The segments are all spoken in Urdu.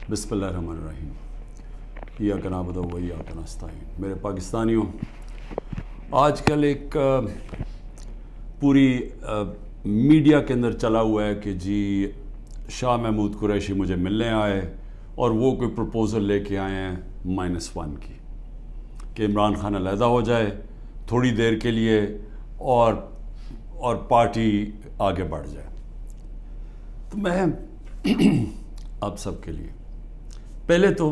بسم اللہ الرحمن الرحیم ایاک نعبد و ایاک نستعین۔ میرے پاکستانیوں، آج کل ایک پوری میڈیا کے اندر چلا ہوا ہے کہ جی شاہ محمود قریشی مجھے ملنے آئے اور وہ کوئی پروپوزل لے کے آئے ہیں -1 کی، کہ عمران خان علیحدہ ہو جائے تھوڑی دیر کے لیے اور پارٹی آگے بڑھ جائے۔ تو میں آپ سب کے لیے پہلے تو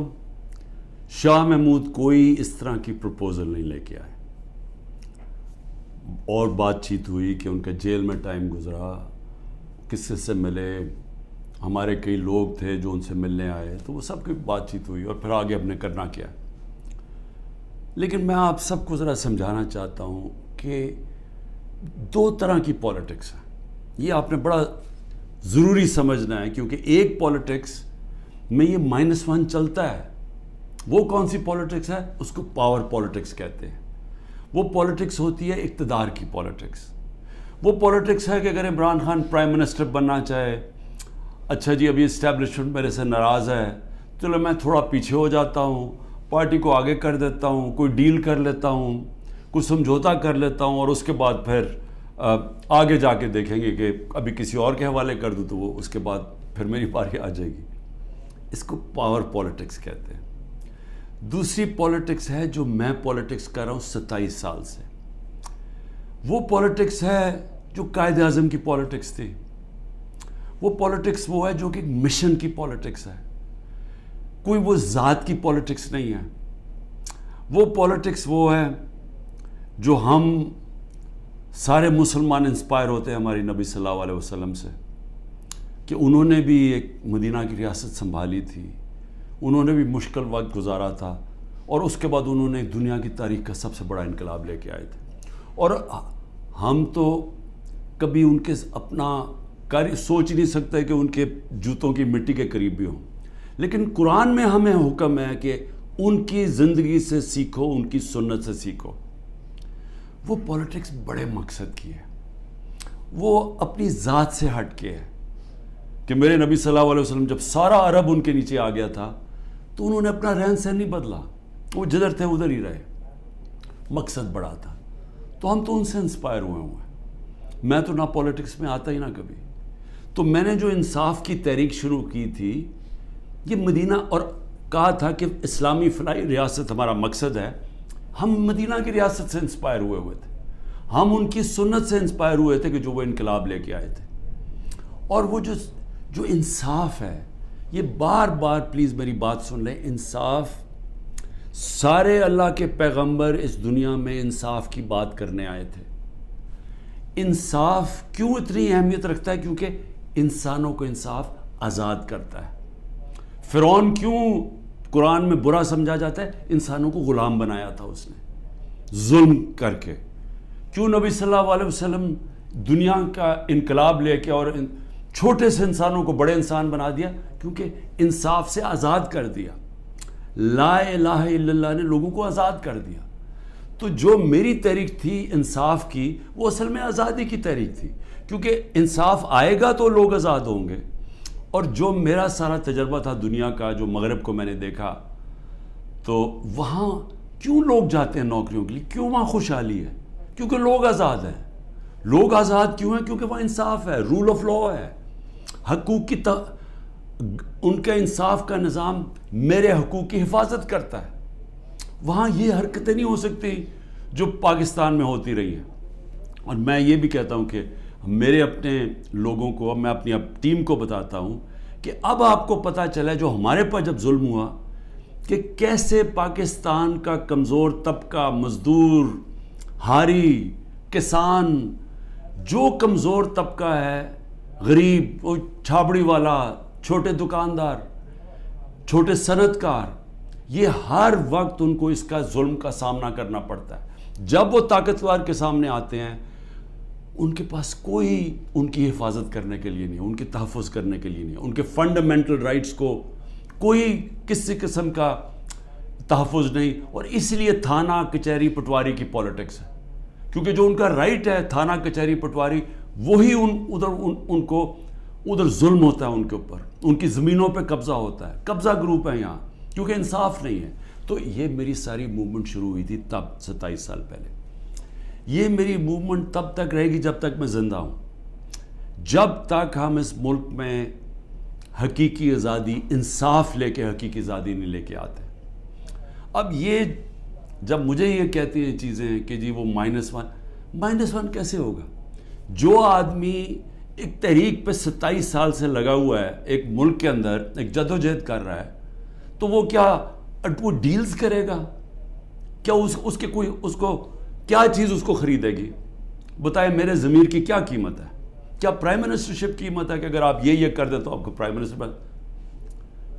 شاہ محمود کوئی اس طرح کی پروپوزل نہیں لے کے آئے، اور بات چیت ہوئی کہ ان کا جیل میں ٹائم گزرا، کس سے ملے، ہمارے کئی لوگ تھے جو ان سے ملنے آئے، تو وہ سب کی بات چیت ہوئی اور پھر آگے ہم نے کرنا کیا۔ لیکن میں آپ سب کو ذرا سمجھانا چاہتا ہوں کہ 2 طرح کی پالیٹکس ہے، یہ آپ نے بڑا ضروری سمجھنا ہے، کیونکہ ایک پالیٹکس میں یہ -1 چلتا ہے۔ وہ کون سی پالیٹکس ہے؟ اس کو پاور پالیٹکس کہتے ہیں۔ وہ پالیٹکس ہوتی ہے اقتدار کی پالیٹکس۔ وہ پالیٹکس ہے کہ اگر عمران خان پرائم منسٹر بننا چاہے، اچھا جی ابھی اسٹیبلشمنٹ میرے سے ناراض ہے، چلو میں تھوڑا پیچھے ہو جاتا ہوں، پارٹی کو آگے کر دیتا ہوں، کوئی ڈیل کر لیتا ہوں، کوئی سمجھوتا کر لیتا ہوں، اور اس کے بعد پھر آگے جا کے دیکھیں گے کہ ابھی کسی اور کے حوالے کر دوں تو وہ اس کے بعد پھر میری باری آ جائے گی۔ اس کو پاور پالیٹکس کہتے ہیں۔ دوسری پالیٹکس ہے جو میں پالیٹکس کر رہا ہوں 27 سال سے، وہ پالیٹکس ہے جو قائد اعظم کی پالیٹکس تھی۔ وہ پالیٹکس وہ ہے جو کہ مشن کی پالیٹکس ہے، کوئی وہ ذات کی پالیٹکس نہیں ہے۔ وہ پالیٹکس وہ ہے جو ہم سارے مسلمان انسپائر ہوتے ہیں ہماری نبی صلی اللہ علیہ وسلم سے، کہ انہوں نے بھی ایک مدینہ کی ریاست سنبھالی تھی، انہوں نے بھی مشکل وقت گزارا تھا، اور اس کے بعد انہوں نے دنیا کی تاریخ کا سب سے بڑا انقلاب لے کے آئے تھے۔ اور ہم تو کبھی ان کے اپنا سوچ نہیں سکتے کہ ان کے جوتوں کی مٹی کے قریب بھی ہوں، لیکن قرآن میں ہمیں حکم ہے کہ ان کی زندگی سے سیکھو، ان کی سنت سے سیکھو۔ وہ پالیٹکس بڑے مقصد کی ہے، وہ اپنی ذات سے ہٹ کے ہے، کہ میرے نبی صلی اللہ علیہ وسلم جب سارا عرب ان کے نیچے آ گیا تھا تو انہوں نے اپنا رہن سہن نہیں بدلا، وہ جدھر تھے ادھر ہی رہے، مقصد بڑا تھا۔ تو ہم تو ان سے انسپائر ہوئے ہیں۔ میں تو نہ پالیٹکس میں آتا ہی نہ کبھی۔ تو میں نے جو انصاف کی تحریک شروع کی تھی، یہ مدینہ، اور کہا تھا کہ اسلامی فلاحی ریاست ہمارا مقصد ہے، ہم مدینہ کی ریاست سے انسپائر ہوئے تھے، ہم ان کی سنت سے انسپائر ہوئے تھے کہ جو وہ انقلاب لے کے آئے تھے۔ اور وہ جو انصاف ہے، یہ بار بار پلیز میری بات سن لیں، انصاف، سارے اللہ کے پیغمبر اس دنیا میں انصاف کی بات کرنے آئے تھے۔ انصاف کیوں اتنی اہمیت رکھتا ہے؟ کیونکہ انسانوں کو انصاف آزاد کرتا ہے۔ فرعون کیوں قرآن میں برا سمجھا جاتا ہے؟ انسانوں کو غلام بنایا تھا اس نے ظلم کر کے۔ کیوں نبی صلی اللہ علیہ وسلم دنیا کا انقلاب لے کے اور چھوٹے سے انسانوں کو بڑے انسان بنا دیا؟ کیونکہ انصاف سے آزاد کر دیا۔ لا الہ الا اللہ نے لوگوں کو آزاد کر دیا۔ تو جو میری تحریک تھی انصاف کی، وہ اصل میں آزادی کی تحریک تھی، کیونکہ انصاف آئے گا تو لوگ آزاد ہوں گے۔ اور جو میرا سارا تجربہ تھا دنیا کا، جو مغرب کو میں نے دیکھا، تو وہاں کیوں لوگ جاتے ہیں نوکریوں کے لیے؟ کیوں وہاں خوشحالی ہے؟ کیونکہ لوگ آزاد ہیں۔ لوگ آزاد کیوں ہیں؟ کیونکہ وہاں انصاف ہے، رول آف لا ہے، حقوق کی ان کا انصاف کا نظام میرے حقوق کی حفاظت کرتا ہے۔ وہاں یہ حرکتیں نہیں ہو سکتی جو پاکستان میں ہوتی رہی ہیں۔ اور میں یہ بھی کہتا ہوں کہ میرے اپنے لوگوں کو، میں اپنی ٹیم کو بتاتا ہوں کہ اب آپ کو پتہ چلا جو ہمارے پر جب ظلم ہوا، کہ کیسے پاکستان کا کمزور طبقہ، مزدور، ہاری، کسان، جو کمزور طبقہ ہے، غریب، وہ چھابڑی والا، چھوٹے دکاندار، چھوٹے صنعت کار، یہ ہر وقت ان کو اس کا ظلم کا سامنا کرنا پڑتا ہے۔ جب وہ طاقتور کے سامنے آتے ہیں، ان کے پاس کوئی ان کی حفاظت کرنے کے لیے نہیں، ان کے تحفظ کرنے کے لیے نہیں، ان کے فنڈامنٹل رائٹس کو کوئی کسی قسم کا تحفظ نہیں۔ اور اس لیے تھانہ کچہری پٹواری کی پالیٹکس ہے، کیونکہ جو ان کا رائٹ ہے تھانہ کچہری پٹواری، وہی ان کو ادھر ظلم ہوتا ہے ان کے اوپر، ان کی زمینوں پہ قبضہ ہوتا ہے، قبضہ گروپ ہے یہاں، کیونکہ انصاف نہیں ہے. تو یہ میری ساری موومنٹ شروع ہوئی تھی تب 27 سال پہلے. یہ میری موومنٹ تب تک رہے گی جب تک میں زندہ ہوں، جب تک ہم اس ملک میں حقیقی آزادی، انصاف لے کے حقیقی آزادی نہیں لے کے آتے. اب یہ جب مجھے یہ کہتی ہیں چیزیں کہ جی وہ -1 کیسے ہوگا؟ جو آدمی ایک تحریک پہ 27 سال سے لگا ہوا ہے، ایک ملک کے اندر ایک جدوجہد کر رہا ہے، تو وہ کیا وہ ڈیلز کرے گا؟ کیا اس کے کوئی اس کو کیا چیز اس کو خریدے گی؟ بتائیں میرے ضمیر کی کیا قیمت ہے؟ کیا پرائم منسٹرشپ قیمت ہے کہ اگر آپ یہ کر دیں تو آپ کو پرائم منسٹر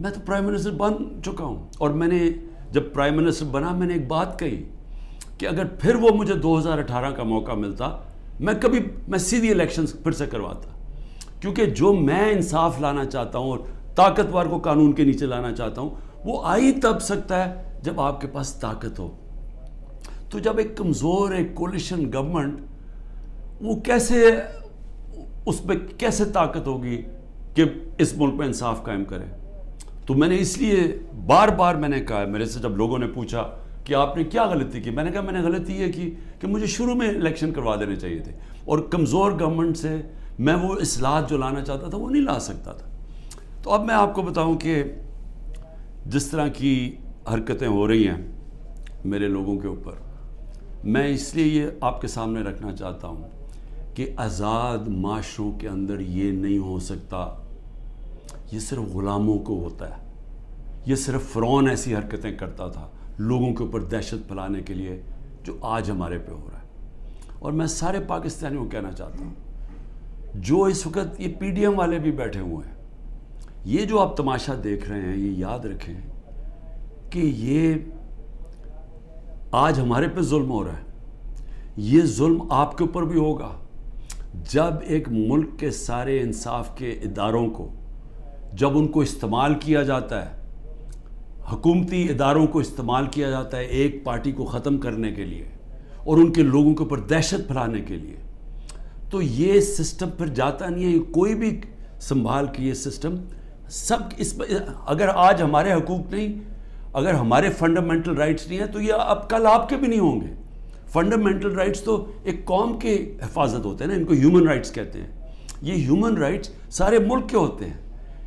میں تو پرائم منسٹر بن چکا ہوں. اور میں نے جب پرائم منسٹر بنا میں نے ایک بات کہی کہ اگر پھر وہ مجھے 2018 کا موقع ملتا میں سیدھی الیکشن پھر سے کرواتا، کیونکہ جو میں انصاف لانا چاہتا ہوں اور طاقتور کو قانون کے نیچے لانا چاہتا ہوں وہ آئی تب سکتا ہے جب آپ کے پاس طاقت ہو. تو جب ایک کمزور ایک کولیشن گورنمنٹ، وہ کیسے اس پہ کیسے طاقت ہوگی کہ اس ملک میں انصاف قائم کرے؟ تو میں نے اس لیے بار بار میں نے کہا، میرے سے جب لوگوں نے پوچھا کہ آپ نے کیا غلطی کی، میں نے کہا میں نے غلطی یہ کی کہ مجھے شروع میں الیکشن کروا دینے چاہیے تھے، اور کمزور گورنمنٹ سے میں وہ اصلاحات جو لانا چاہتا تھا وہ نہیں لا سکتا تھا. تو اب میں آپ کو بتاؤں کہ جس طرح کی حرکتیں ہو رہی ہیں میرے لوگوں کے اوپر، میں اس لیے یہ آپ کے سامنے رکھنا چاہتا ہوں کہ آزاد معاشروں کے اندر یہ نہیں ہو سکتا. یہ صرف غلاموں کو ہوتا ہے. یہ صرف فرعون ایسی حرکتیں کرتا تھا لوگوں کے اوپر دہشت پھیلانے کے لیے، جو آج ہمارے پہ ہو رہا ہے. اور میں سارے پاکستانیوں کو کہنا چاہتا ہوں جو اس وقت یہ پی ڈی ایم والے بھی بیٹھے ہوئے ہیں، یہ جو آپ تماشا دیکھ رہے ہیں، یہ یاد رکھیں کہ یہ آج ہمارے پہ ظلم ہو رہا ہے. یہ ظلم آپ کے اوپر بھی ہوگا جب ایک ملک کے سارے انصاف کے اداروں کو، جب ان کو استعمال کیا جاتا ہے، حکومتی اداروں کو استعمال کیا جاتا ہے ایک پارٹی کو ختم کرنے کے لیے اور ان کے لوگوں کے اوپر دہشت پھیلانے کے لیے، تو یہ سسٹم پھر جاتا نہیں ہے. کوئی بھی سنبھال کے یہ سسٹم سب اگر آج ہمارے حقوق نہیں، اگر ہمارے فنڈامنٹل رائٹس نہیں ہیں، تو یہ اب کل آپ کے بھی نہیں ہوں گے. فنڈامنٹل رائٹس تو ایک قوم کے حفاظت ہوتے ہیں نا، ان کو ہیومن رائٹس کہتے ہیں. یہ ہیومن رائٹس سارے ملک کے ہوتے ہیں.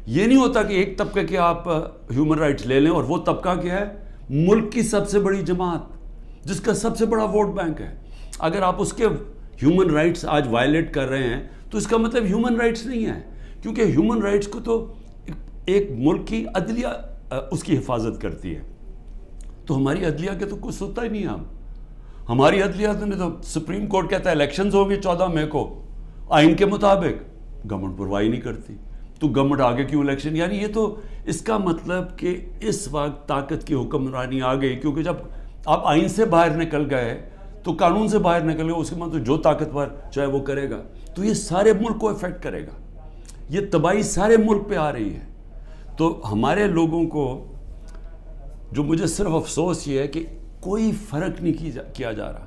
یہ نہیں ہوتا کہ ایک طبقے کے آپ ہیومن رائٹس لے لیں، اور وہ طبقہ کیا ہے؟ ملک کی سب سے بڑی جماعت جس کا سب سے بڑا ووٹ بینک ہے. اگر آپ اس کے ہیومن رائٹس آج وائلیٹ کر رہے ہیں تو اس کا مطلب ہیومن رائٹس نہیں ہے، کیونکہ ہیومن رائٹس کو تو ایک ملک کی عدلیہ اس کی حفاظت کرتی ہے. تو ہماری عدلیہ کے تو کچھ سنتا ہی نہیں. ہماری عدلیہ نے تو سپریم کورٹ کہتا ہے الیکشنز ہوں گے 14 مئی کو آئین کے مطابق، گورنمنٹ پرواہی نہیں کرتی. تو گورنمنٹ آگے کیوں الیکشن؟ یعنی یہ تو اس کا مطلب کہ اس وقت طاقت کی حکمرانی آ گئی، کیونکہ جب آپ آئین سے باہر نکل گئے تو قانون سے باہر نکل گئے، اس کے مطلب جو طاقتور چاہے وہ کرے گا. تو یہ سارے ملک کو افیکٹ کرے گا، یہ تباہی سارے ملک پہ آ رہی ہے. تو ہمارے لوگوں کو جو مجھے صرف افسوس یہ ہے کہ کوئی فرق نہیں کیا جا رہا.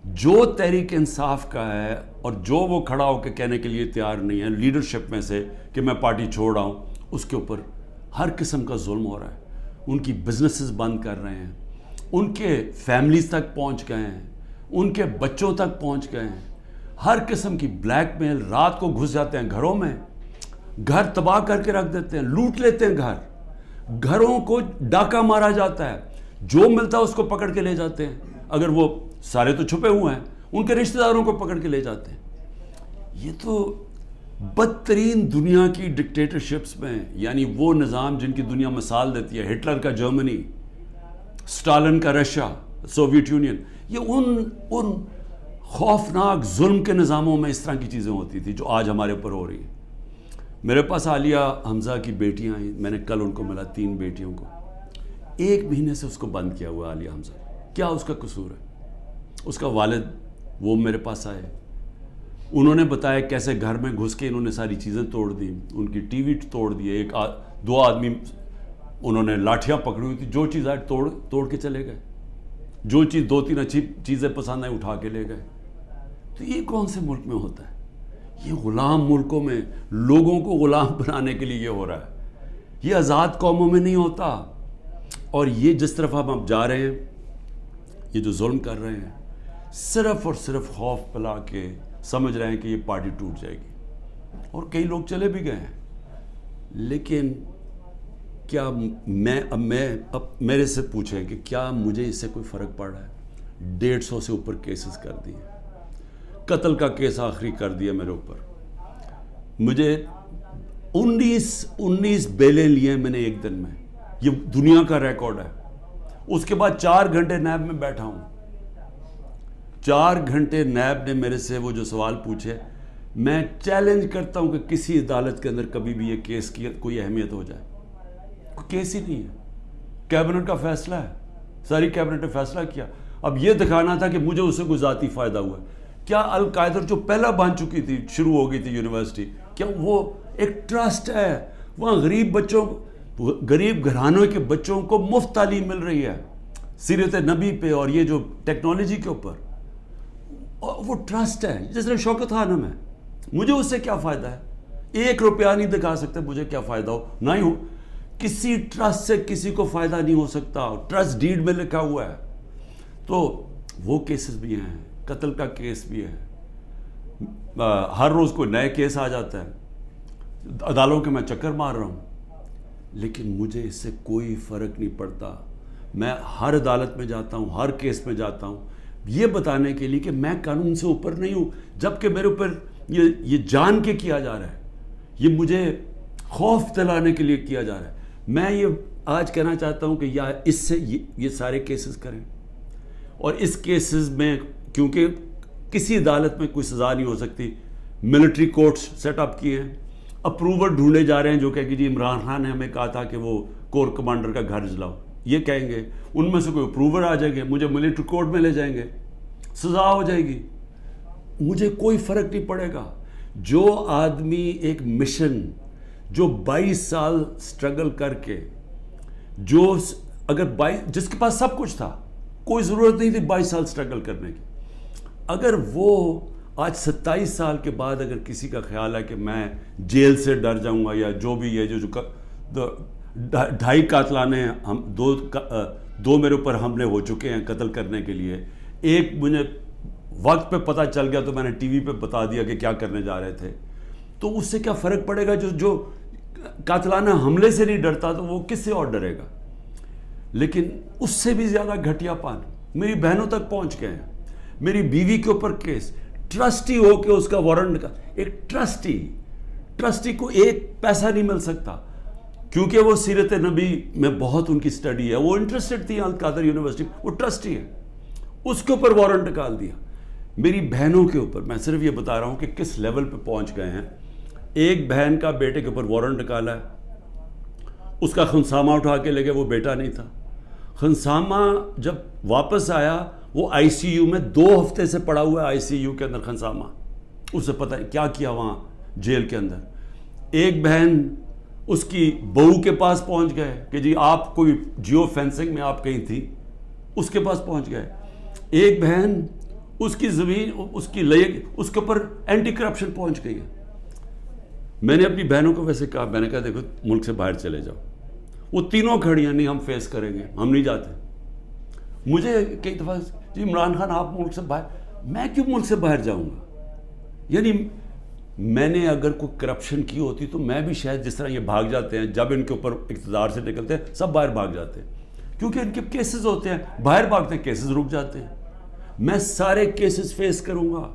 جو تحریک انصاف کا ہے اور جو وہ کھڑا ہو کے کہنے کے لیے تیار نہیں ہے لیڈرشپ میں سے کہ میں پارٹی چھوڑ رہا ہوں، اس کے اوپر ہر قسم کا ظلم ہو رہا ہے. ان کی بزنسز بند کر رہے ہیں، ان کے فیملیز تک پہنچ گئے ہیں، ان کے بچوں تک پہنچ گئے ہیں. ہر قسم کی بلیک میل، رات کو گھس جاتے ہیں گھروں میں، گھر تباہ کر کے رکھ دیتے ہیں، لوٹ لیتے ہیں گھروں کو ڈاکہ مارا جاتا ہے، جو ملتا ہے اس کو پکڑ کے لے جاتے ہیں. اگر وہ سارے تو چھپے ہوئے ہیں، ان کے رشتہ داروں کو پکڑ کے لے جاتے ہیں. یہ تو بدترین دنیا کی ڈکٹیٹرشپس میں، یعنی وہ نظام جن کی دنیا مثال دیتی ہے، ہٹلر کا جرمنی، سٹالن کا رشیا، سوویت یونین، یہ ان خوفناک ظلم کے نظاموں میں اس طرح کی چیزیں ہوتی تھی جو آج ہمارے اوپر ہو رہی ہیں. میرے پاس عالیہ حمزہ کی بیٹیاں ہیں، میں نے کل ان کو ملا، 3 بیٹیوں کو. 1 مہینے سے اس کو بند کیا ہوا عالیہ حمزہ. کیا اس کا قصور ہے؟ اس کا والد وہ میرے پاس آئے، انہوں نے بتایا کیسے گھر میں گھس کے انہوں نے ساری چیزیں توڑ دی، ان کی ٹی وی توڑ دیے، 2 آدمی انہوں نے لاٹھیاں پکڑی ہوئی تھی، جو چیز آئے توڑ کے چلے گئے، جو چیز 2-3 اچھی چیزیں پسند آئیں اٹھا کے لے گئے. تو یہ کون سے ملک میں ہوتا ہے؟ یہ غلام ملکوں میں لوگوں کو غلام بنانے کے لیے یہ ہو رہا ہے. یہ آزاد قوموں میں نہیں ہوتا. اور یہ جس طرف ہم اب جا رہے ہیں, یہ جو ظلم کر رہے ہیں, صرف اور صرف خوف پلا کے سمجھ رہے ہیں کہ یہ پارٹی ٹوٹ جائے گی. اور کئی لوگ چلے بھی گئے ہیں. لیکن کیا اب میرے سے پوچھیں کہ کیا مجھے اس سے کوئی فرق پڑ رہا ہے؟ 150 سے اوپر کیسز کر دیے, قتل کا کیس آخری کر دیا میرے اوپر. مجھے 19 بیلیں لیے میں نے ایک دن میں. یہ دنیا کا ریکارڈ ہے. اس کے بعد 4 گھنٹے نیب میں بیٹھا ہوں. 4 گھنٹے نیب نے میرے سے وہ جو سوال پوچھے, میں چیلنج کرتا ہوں کہ کسی عدالت کے اندر کبھی بھی یہ کیس کی کوئی اہمیت ہو جائے. کوئی کیس ہی نہیں ہے. کیبنٹ کا فیصلہ ہے, ساری کیبنٹ نے فیصلہ کیا. اب یہ دکھانا تھا کہ مجھے اس سے کوئی ذاتی فائدہ ہوا. کیا القاعدہ جو پہلا بن چکی تھی, شروع ہو گئی تھی یونیورسٹی, کیا وہ ایک ٹرسٹ ہے؟ وہاں غریب گھرانوں کے بچوں کو مفت تعلیم مل رہی ہے سیرت نبی پہ اور یہ جو ٹیکنالوجی کے اوپر. وہ ٹرسٹ ہے جس طرح شوکت خانم ہے. مجھے اس سے کیا فائدہ ہے؟ 1 روپیہ نہیں دکھا سکتے مجھے کیا فائدہ ہو. نہ ہی ہو, کسی ٹرسٹ سے کسی کو فائدہ نہیں ہو سکتا. ٹرسٹ ڈیڈ میں لکھا ہوا ہے. تو وہ کیسز بھی ہیں, قتل کا کیس بھی ہے. ہر روز کوئی نئے کیس آ جاتا ہے. عدالتوں کے میں چکر مار رہا ہوں, لیکن مجھے اس سے کوئی فرق نہیں پڑتا. میں ہر عدالت میں جاتا ہوں, ہر کیس میں جاتا ہوں, یہ بتانے کے لیے کہ میں قانون سے اوپر نہیں ہوں. جبکہ میرے اوپر یہ جان کے کیا جا رہا ہے, یہ مجھے خوف دلانے کے لیے کیا جا رہا ہے. میں یہ آج کہنا چاہتا ہوں کہ یا اس سے یہ سارے کیسز کریں, اور اس کیسز میں کیونکہ کسی عدالت میں کوئی سزا نہیں ہو سکتی, ملٹری کورٹس سیٹ اپ کیے ہیں. اپروور ڈھونڈے جا رہے ہیں جو کہ جی عمران خان نے ہمیں کہا تھا کہ وہ کور کمانڈر کا گھر جلاؤ. یہ کہیں گے, ان میں سے کوئی اپروور آ جائیں گے, مجھے ملٹری کورٹ میں لے جائیں گے, سزا ہو جائے گی. مجھے کوئی فرق نہیں پڑے گا. جو آدمی ایک مشن, جو 22 سال سٹرگل کر کے, جو اگر جس کے پاس سب کچھ تھا, کوئی ضرورت نہیں تھی 22 سال سٹرگل کرنے کی, اگر وہ آج 27 سال کے بعد اگر کسی کا خیال ہے کہ میں جیل سے ڈر جاؤں گا, یا جو بھی ہے, جو 2.5 قاتلانے ہم 2 میرے اوپر حملے ہو چکے ہیں قتل کرنے کے لیے, ایک مجھے وقت پہ پتہ چل گیا تو میں نے ٹی وی پہ بتا دیا کہ کیا کرنے جا رہے تھے. تو اس سے کیا فرق پڑے گا؟ جو قاتلانہ حملے سے نہیں ڈرتا تو وہ کس سے اور ڈرے گا؟ لیکن اس سے بھی زیادہ گھٹیا پان میری بہنوں تک پہنچ گئے ہیں. میری بیوی کے اوپر کیس, ٹرسٹی ہو کے اس کا وارنٹ کا, ایک ٹرسٹی کو 1 پیسہ نہیں مل سکتا, کیونکہ وہ سیرت نبی میں بہت ان کی سٹڈی ہے, وہ انٹرسٹڈ تھی القادر یونیورسٹی, وہ ٹرسٹی ہے, اس کے اوپر وارنٹ نکال دیا. میری بہنوں کے اوپر میں صرف یہ بتا رہا ہوں کہ کس لیول پہ پہنچ گئے ہیں. ایک بہن کا بیٹے کے اوپر وارنٹ نکالا ہے, اس کا خنسامہ اٹھا کے لے گئے, وہ بیٹا نہیں تھا. خنسامہ جب واپس آیا وہ آئی سی یو میں 2 ہفتے سے پڑا ہوا ہے, آئی سی یو کے اندر خنسامہ, اسے پتہ ہے کیا کیا وہاں جیل کے اندر. ایک بہن اس کی بہو کے پاس پہنچ گئے کہ جی آپ کوئی جیو فینسنگ میں آپ کہیں تھی, اس کے پاس پہنچ گئے. ایک بہن اس کی زمین اس کے اوپر اینٹی کرپشن پہنچ گئی ہے. میں نے اپنی بہنوں کو ویسے کہا, میں نے کہا دیکھو ملک سے باہر چلے جاؤ. وہ تینوں کھڑیاں, نہیں ہم فیس کریں گے, ہم نہیں جاتے. مجھے کئی دفعہ جی عمران خان آپ ملک سے باہر, میں کیوں ملک سے باہر جاؤں گا؟ یعنی میں نے اگر کوئی کرپشن کی ہوتی تو میں بھی شاید جس طرح یہ بھاگ جاتے ہیں, جب ان کے اوپر اقتدار سے نکلتے ہیں سب باہر بھاگ جاتے ہیں, کیونکہ ان کے کیسز ہوتے ہیں, باہر بھاگتے ہیں, کیسز رک جاتے ہیں. میں سارے کیسز فیس کروں گا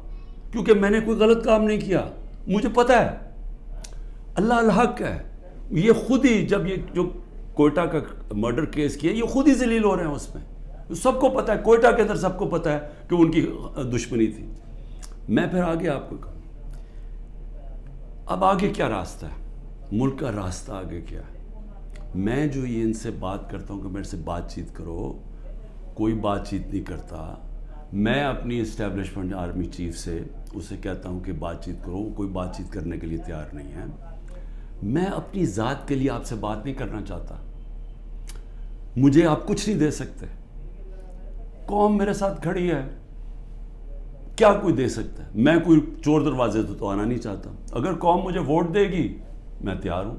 کیونکہ میں نے کوئی غلط کام نہیں کیا, مجھے پتہ ہے اللہ الحق ہے. یہ خود ہی جب یہ جو کوئٹہ کا مرڈر کیس کیا, یہ خود ہی ذلیل ہو رہے ہیں اس میں, سب کو پتہ ہے, کوئٹہ کے اندر سب کو پتہ ہے کہ ان کی دشمنی تھی. میں پھر آگے آپ کو کہوں, اب آگے کیا راستہ ہے, ملک کا راستہ آگے کیا ہے؟ میں جو یہ ان سے بات کرتا ہوں کہ میرے سے بات چیت کرو, کوئی بات چیت نہیں کرتا. میں اپنی اسٹیبلشمنٹ آرمی چیف سے اسے کہتا ہوں کہ بات چیت کرو, کوئی بات چیت کرنے کے لیے تیار نہیں ہے. میں اپنی ذات کے لیے آپ سے بات نہیں کرنا چاہتا. مجھے آپ کچھ نہیں دے سکتے. قوم میرے ساتھ کھڑی ہے, کیا کوئی دے سکتا ہے؟ میں کوئی چور دروازے تو آنا نہیں چاہتا. اگر قوم مجھے ووٹ دے گی میں تیار ہوں,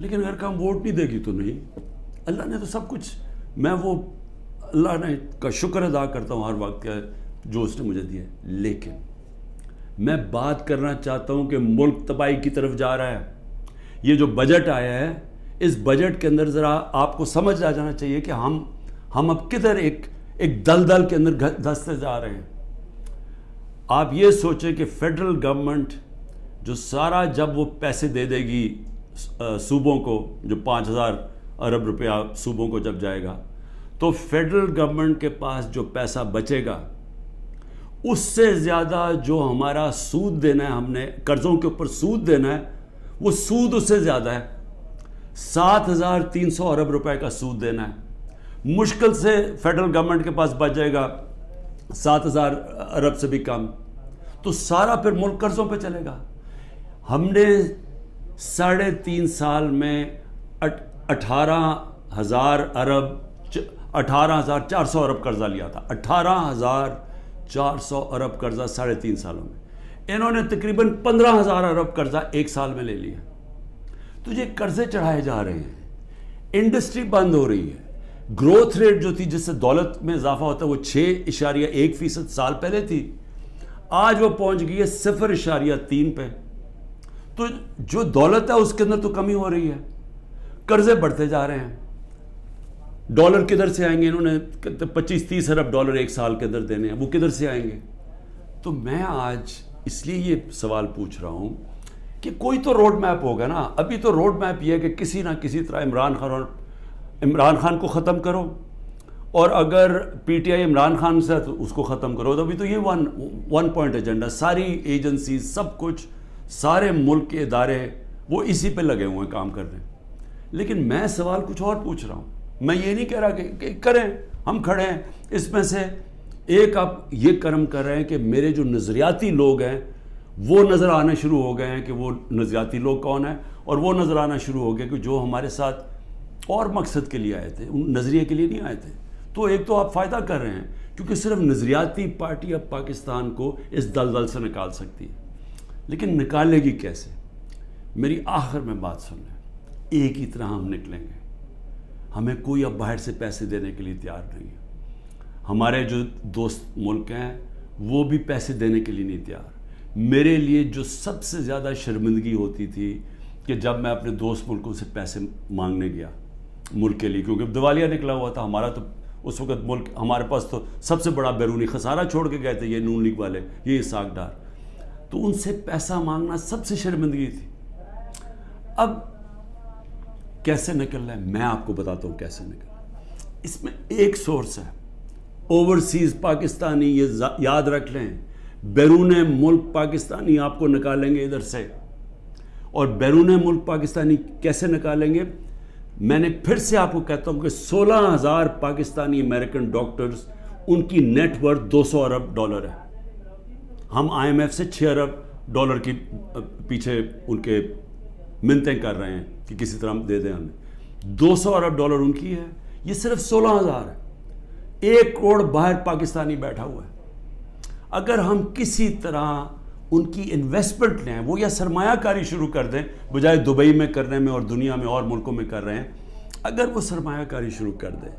لیکن اگر قوم ووٹ نہیں دے گی تو نہیں. اللہ نے تو سب کچھ, میں وہ اللہ نے کا شکر ادا کرتا ہوں ہر وقت کا جو اس نے مجھے دیا ہے. لیکن میں بات کرنا چاہتا ہوں کہ ملک تباہی کی طرف جا رہا ہے. یہ جو بجٹ آیا ہے, اس بجٹ کے اندر ذرا آپ کو سمجھ آ جانا چاہیے کہ ہم اب کدھر ایک دلدل کے اندر دھستے جا رہے ہیں. آپ یہ سوچیں کہ فیڈرل گورنمنٹ جو سارا جب وہ پیسے دے دے گی صوبوں کو, جو 5,000 ارب روپیہ صوبوں کو جب جائے گا, تو فیڈرل گورنمنٹ کے پاس جو پیسہ بچے گا اس سے زیادہ جو ہمارا سود دینا ہے, ہم نے قرضوں کے اوپر سود دینا ہے, وہ سود اس سے زیادہ ہے. 7,300 ارب روپے کا سود دینا ہے. مشکل سے فیڈرل گورنمنٹ کے پاس بچ جائے گا 7,000 ارب سے بھی کم, تو سارا پھر ملک قرضوں پہ چلے گا. ہم نے 3.5 سال میں 18,000 ارب 18,400 ارب قرضہ لیا تھا. 18,400 ارب قرضہ 3.5 سالوں میں. انہوں نے تقریباً 15,000 ارب قرضہ ایک سال میں لے لیا. تو یہ قرضے چڑھائے جا رہے ہیں, انڈسٹری بند ہو رہی ہے. گروتھ ریٹ جو تھی جس سے دولت میں اضافہ ہوتا ہے وہ 6.1% سال پہلے تھی, آج وہ پہنچ گئی ہے 0.3 پہ. تو جو دولت ہے اس کے اندر تو کمی ہو رہی ہے, قرضے بڑھتے جا رہے ہیں. ڈالر کدھر سے آئیں گے؟ انہوں نے 25-30 ارب ڈالر ایک سال کے اندر دینے ہیں, وہ کدھر سے آئیں گے؟ تو میں آج اس لیے یہ سوال پوچھ رہا ہوں کہ کوئی تو روڈ میپ ہوگا نا. ابھی تو روڈ میپ یہ ہے کہ کسی نہ کسی طرح عمران خان کو ختم کرو, اور اگر P T I Imran Khan سے تو اس کو ختم کرو. تو ابھی تو یہ ون پوائنٹ ایجنڈا, ساری ایجنسیز سب کچھ, سارے ملک کے ادارے وہ اسی پہ لگے ہوئے ہیں کام کر رہے ہیں. لیکن میں سوال کچھ اور پوچھ رہا ہوں. میں یہ نہیں کہہ رہا کہ کریں, ہم کھڑے ہیں. اس میں سے ایک آپ یہ کرم کر رہے ہیں کہ میرے جو نظریاتی لوگ ہیں وہ نظر آنا شروع ہو گئے ہیں کہ وہ نظریاتی لوگ کون ہیں, اور وہ نظر آنا شروع ہو گئے کہ جو ہمارے ساتھ اور مقصد کے لیے آئے تھے, ان نظریے کے لیے نہیں آئے تھے. تو ایک تو آپ فائدہ کر رہے ہیں کیونکہ صرف نظریاتی پارٹی اب پاکستان کو اس دلدل سے نکال سکتی ہے. لیکن نکالے گی کیسے؟ میری آخر میں بات سن لیں, ایک ہی طرح ہم نکلیں گے. ہمیں کوئی اب باہر سے پیسے دینے کے لیے تیار نہیں ہے. ہمارے جو دوست ملک ہیں وہ بھی پیسے دینے کے لیے نہیں تیار. میرے لیے جو سب سے زیادہ شرمندگی ہوتی تھی کہ جب میں اپنے دوست ملکوں سے پیسے مانگنے گیا ملک کے لیے, کیونکہ دیوالیہ نکلا ہوا تھا ہمارا, تو اس وقت ملک ہمارے پاس تو سب سے بڑا بیرونی خسارہ چھوڑ کے گئے تھے یہ نون لیگ والے, یہ اسحاق ڈار. تو ان سے پیسہ مانگنا سب سے شرمندگی تھی. اب کیسے نکلنا ہے میں آپ کو بتاتا ہوں کیسے نکلنا ہے. اس میں ایک سورس ہے اوورسیز پاکستانی, یہ یاد رکھ لیں. بیرون ملک پاکستانی آپ کو نکالیں گے ادھر سے, اور بیرون ملک پاکستانی کیسے نکالیں گے؟ میں نے پھر سے آپ کو کہتا ہوں کہ 16,000 پاکستانی امریکن ڈاکٹرز, ان کی نیٹ ورتھ 200 ارب ڈالر ہے. ہم آئی ایم ایف سے 6 ارب ڈالر کی پیچھے ان کے منتیں کر رہے ہیں کہ کسی طرح دے دیں ہمیں. 200 ارب ڈالر ان کی ہے, یہ صرف 16,000 ہے. 1 کروڑ باہر پاکستانی بیٹھا ہوا ہے. اگر ہم کسی طرح ان کی انویسٹمنٹ لیں, وہ یا سرمایہ کاری شروع کر دیں بجائے دبئی میں کرنے میں اور دنیا میں اور ملکوں میں کر رہے ہیں, اگر وہ سرمایہ کاری شروع کر دیں,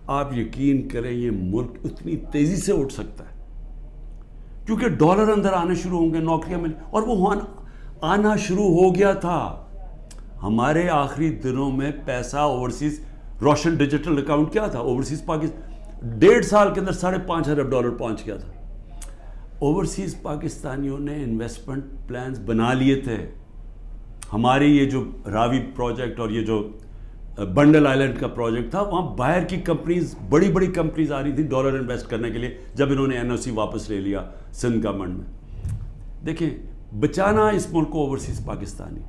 آپ یقین کریں یہ ملک اتنی تیزی سے اٹھ سکتا ہے, کیونکہ ڈالر اندر آنے شروع ہوں گے, نوکریاں ملیں, اور وہ آنا شروع ہو گیا تھا. ہمارے آخری دنوں میں پیسہ اوورسیز, روشن ڈیجیٹل اکاؤنٹ کیا تھا اوورسیز پاکستان, 1.5 سال کے اندر 5.5 ارب ڈالر پہنچ گیا تھا. اوورسیز پاکستانیوں نے انویسٹمنٹ پلانز بنا لیے تھے. ہماری یہ جو راوی پروجیکٹ اور یہ جو بنڈل آئلینڈ کا پروجیکٹ تھا, وہاں باہر کی کمپنیز, بڑی بڑی کمپنیز آ رہی تھیں ڈالر انویسٹ کرنے کے لیے, جب انہوں نے NOC واپس لے لیا سندھ گورنمنٹ میں. دیکھیں, بچانا اس ملک کو اوورسیز پاکستانی.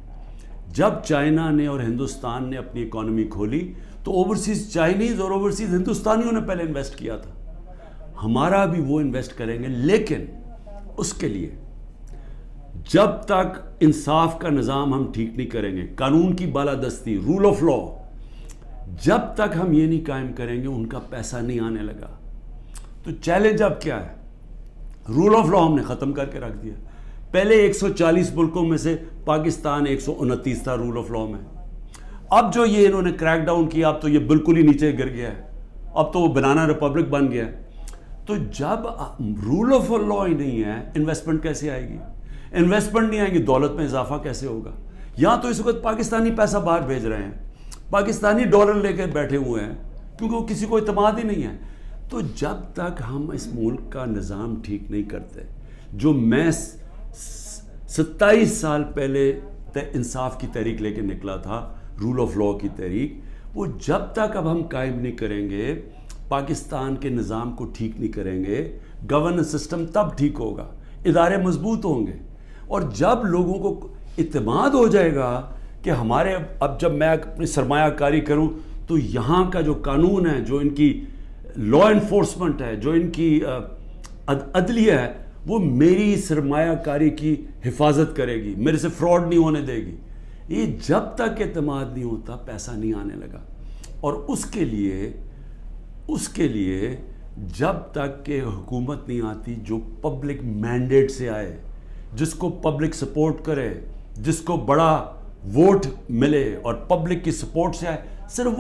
جب چائنا نے اور ہندوستان نے اپنی اکانومی کھولی تو اوورسیز چائنیز اور اوورسیز ہندوستانیوں نے پہلے انویسٹ کیا تھا. ہمارا بھی وہ انویسٹ کریں گے, لیکن اس کے لیے جب تک انصاف کا نظام ہم ٹھیک نہیں کریں گے, قانون کی بالادستی, رول آف لا, جب تک ہم یہ نہیں قائم کریں گے ان کا پیسہ نہیں آنے لگا. تو چیلنج اب کیا ہے؟ رول آف لا ہم نے ختم کر کے رکھ دیا. پہلے 140 ملکوں میں سے پاکستان 129 تھا رول آف لا میں. اب جو یہ انہوں نے کریک ڈاؤن کیا اب تو یہ بالکل ہی نیچے گر گیا ہے, اب تو وہ بنانا ریپبلک بن گیا ہے. تو جب رول آف لا ہی نہیں ہے, انویسٹمنٹ کیسے آئے گی؟ انویسٹمنٹ نہیں آئے گی, دولت میں اضافہ کیسے ہوگا؟ یہاں تو اس وقت پاکستانی پیسہ باہر بھیج رہے ہیں, پاکستانی ڈالر لے کے بیٹھے ہوئے ہیں, کیونکہ وہ کسی کو اعتماد ہی نہیں ہے. تو جب تک ہم اس ملک کا نظام ٹھیک نہیں کرتے, جو میں 27 سال پہلے انصاف کی تحریک لے کے نکلا تھا, رول آف لا کی تحریک, وہ جب تک اب ہم قائم نہیں کریں گے, پاکستان کے نظام کو ٹھیک نہیں کریں گے, گورننس سسٹم تب ٹھیک ہوگا, ادارے مضبوط ہوں گے. اور جب لوگوں کو اعتماد ہو جائے گا کہ ہمارے, اب جب میں اپنی سرمایہ کاری کروں تو یہاں کا جو قانون ہے, جو ان کی لا انفورسمنٹ ہے, جو ان کی عدلیہ ہے, وہ میری سرمایہ کاری کی حفاظت کرے گی, میرے سے فراڈ نہیں ہونے دے گی. یہ جب تک اعتماد نہیں ہوتا پیسہ نہیں آنے لگا. اور اس کے لیے جب تک کہ حکومت نہیں آتی جو پبلک مینڈیٹ سے آئے, جس کو پبلک سپورٹ کرے, جس کو بڑا ووٹ ملے اور پبلک کی سپورٹ سے آئے, صرف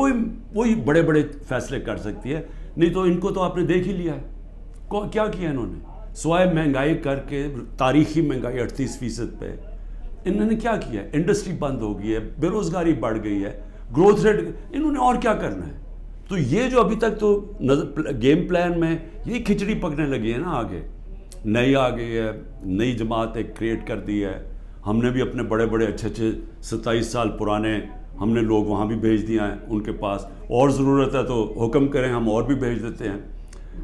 وہی بڑے بڑے فیصلے کر سکتی ہے. نہیں تو ان کو تو آپ نے دیکھ ہی لیا ہے کیا کیا انہوں نے, سوائے مہنگائی کر کے, تاریخی مہنگائی 38% پہ, انہوں نے کیا کیا؟ انڈسٹری بند ہو گئی ہے, بے روزگاری بڑھ گئی ہے, گروتھ ریٹ, انہوں نے اور کیا کرنا ہے؟ تو یہ جو ابھی تک تو گیم پلان میں یہ کھچڑی پکنے لگی ہے نا, آگے نئی آ گئی ہے, نئی جماعت ایک کریٹ کر دی ہے. ہم نے بھی اپنے بڑے بڑے اچھے 27 سال پرانے ہم نے لوگ وہاں بھی بھیج دیا ہیں ان کے پاس, اور ضرورت ہے تو حکم کریں ہم اور بھی بھیج دیتے ہیں.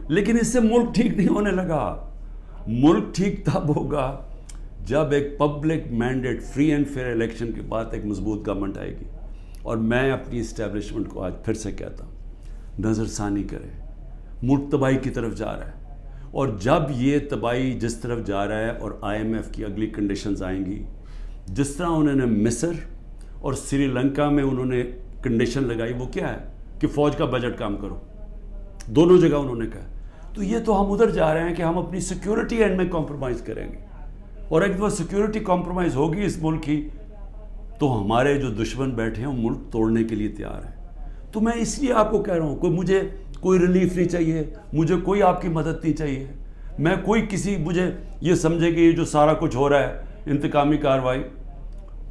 لیکن اس سے ملک ٹھیک نہیں ہونے لگا. ملک ٹھیک تب ہوگا جب ایک public mandate, free and fair election کے بعد ایک مضبوط گورنمنٹ آئے گی. اور میں اپنی اسٹیبلشمنٹ کو آج پھر سے کہتا ہوں, نظر ثانی کرے, ملک تباہی کی طرف جا رہا ہے. اور جب یہ تباہی جس طرف جا رہا ہے, اور IMF کی اگلی کنڈیشنز آئیں گی, جس طرح انہوں نے مصر اور سری لنکا میں انہوں نے کنڈیشن لگائی, وہ کیا ہے کہ فوج کا بجٹ کام کرو, دونوں جگہ انہوں نے کہا. تو یہ تو ہم ادھر جا رہے ہیں کہ ہم اپنی سیکیورٹی اینڈ میں کمپرومائز کریں گے, اور ایک دفعہ سیکیورٹی کمپرومائز ہوگی اس ملک کی تو ہمارے جو دشمن بیٹھے ہیں وہ ملک توڑنے کے لیے تیار ہیں. تو میں اس لیے آپ کو کہہ رہا ہوں, مجھے کوئی ریلیف نہیں چاہیے, مجھے کوئی آپ کی مدد نہیں چاہیے, میں مجھے یہ سمجھے کہ یہ جو سارا کچھ ہو رہا ہے انتقامی کارروائی,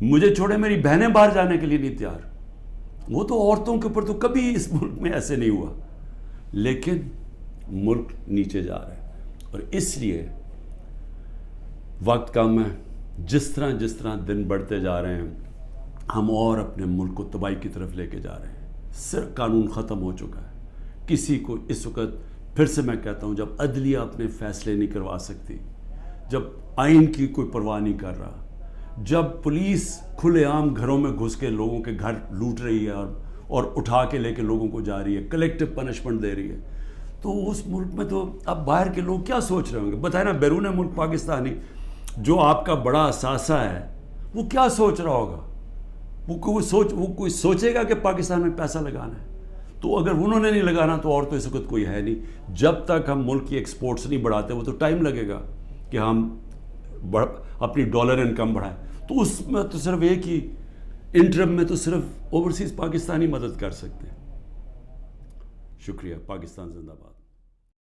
مجھے چھوڑے میری بہنیں باہر جانے کے لیے نہیں تیار. وہ تو عورتوں کے اوپر تو کبھی اس ملک میں ایسے نہیں ہوا, لیکن ملک نیچے جا رہا ہے. اور اس لیے وقت کم ہے, جس طرح دن بڑھتے جا رہے ہیں ہم اور اپنے ملک کو تباہی کی طرف لے کے جا رہے ہیں. صرف قانون ختم ہو چکا ہے. کسی کو اس وقت, پھر سے میں کہتا ہوں, جب عدلیہ اپنے فیصلے نہیں کروا سکتی, جب آئین کی کوئی پرواہ نہیں کر رہا, جب پولیس کھلے عام گھروں میں گھس کے لوگوں کے گھر لوٹ رہی ہے اور اٹھا کے لے کے لوگوں کو جا رہی ہے, کلیکٹیو پنشمنٹ دے رہی ہے, تو اس ملک میں تو اب باہر کے لوگ کیا سوچ رہے ہوں گے؟ بتائیں نا, بیرون ملک پاکستانی جو آپ کا بڑا اثاثہ ہے وہ کیا سوچ رہا ہوگا؟ وہ کوئی سوچے گا کہ پاکستان میں پیسہ لگانا ہے؟ تو اگر انہوں نے نہیں لگانا تو اور تو اس وقت کوئی ہے نہیں. جب تک ہم ملک کی ایکسپورٹس نہیں بڑھاتے, وہ تو ٹائم لگے گا کہ ہم اپنی ڈالر انکم بڑھائیں. تو اس میں تو صرف ایک ہی انٹرم میں تو صرف اوورسیز پاکستانی مدد کر سکتے ہیں. شکریہ. پاکستان زندہ باد.